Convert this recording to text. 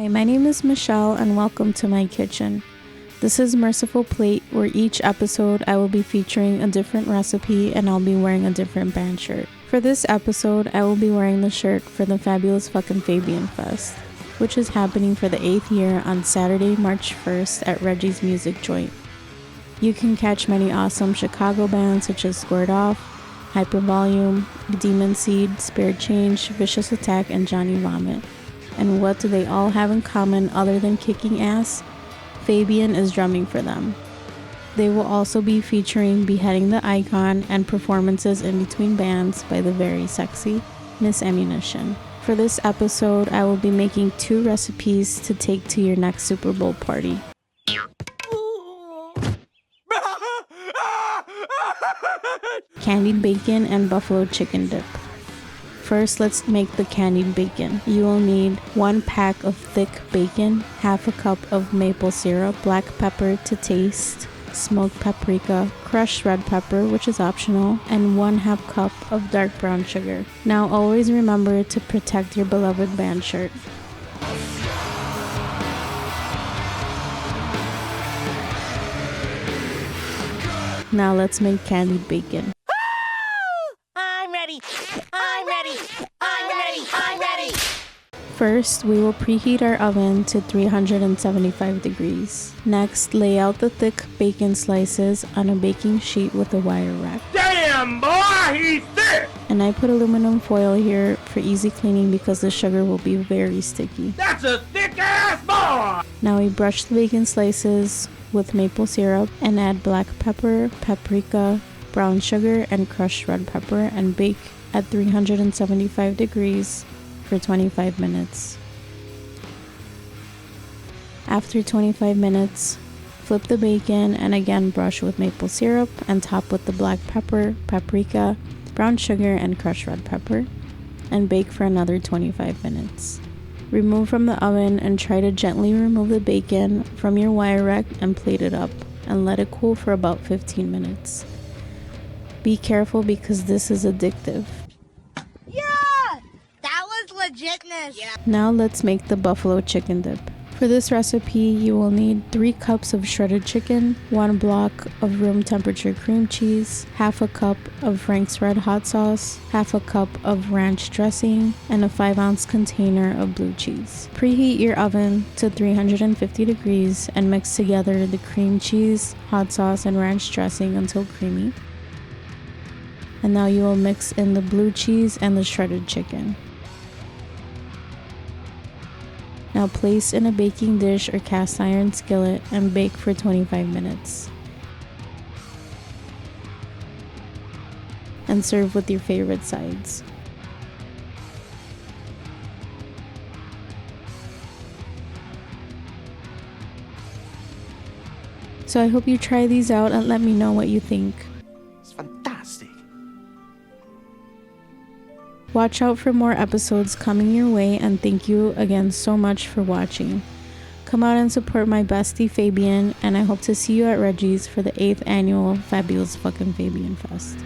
Hi, my name is Michelle and welcome to my kitchen. This is Mercyful Plate, where each episode I will be featuring a different recipe and I'll be wearing a different band shirt. For this episode, I will be wearing the shirt for the Fabulous Fucking Fabian Fest, which is happening for the 8th year on Saturday, March 1st at Reggie's Music Joint. You can catch many awesome Chicago bands such as Squared Off, Hypervolume, Demon Seed, Spirit Change, Vicious Attack, and Johnny Vomit. And what do they all have in common other than kicking ass? Fabian is drumming for them. They will also be featuring Beheading the Icon and performances in between bands by the very sexy Miss Ammunition. For this episode, I will be making 2 recipes to take to your next Super Bowl party. Candied bacon and buffalo chicken dip. First, let's make the candied bacon. You will need 1 pack of thick bacon, half a cup of maple syrup, black pepper to taste, smoked paprika, crushed red pepper, which is optional, and 1/2 cup of dark brown sugar. Now always remember to protect your beloved band shirt. Now let's make candied bacon. I'm ready. First, we will preheat our oven to 375 degrees. Next, lay out the thick bacon slices on a baking sheet with a wire rack. Damn, boy, he's thick! And I put aluminum foil here for easy cleaning because the sugar will be very sticky. That's a thick-ass boy! Now we brush the bacon slices with maple syrup and add black pepper, paprika, brown sugar, and crushed red pepper and bake at 375 degrees for 25 minutes. After 25 minutes, flip the bacon and again brush with maple syrup and top with the black pepper, paprika, brown sugar, and crushed red pepper, and bake for another 25 minutes. Remove from the oven and try to gently remove the bacon from your wire rack and plate it up and let it cool for about 15 minutes. Be careful because this is addictive. Legitness. Yeah. Now let's make the buffalo chicken dip. For this recipe, you will need 3 cups of shredded chicken, 1 block of room temperature cream cheese, 1/2 cup of Frank's Red Hot sauce, 1/2 cup of ranch dressing, and a 5-ounce container of blue cheese. Preheat your oven to 350 degrees and mix together the cream cheese, hot sauce, and ranch dressing until creamy. And now you will mix in the blue cheese and the shredded chicken. Now place in a baking dish or cast iron skillet and bake for 25 minutes. And serve with your favorite sides. So I hope you try these out and let me know what you think. It's fantastic. Watch out for more episodes coming your way, and thank you again so much for watching. Come out and support my bestie Fabian, and I hope to see you at Reggie's for the 8th annual Fabulous Fucking Fabian Fest.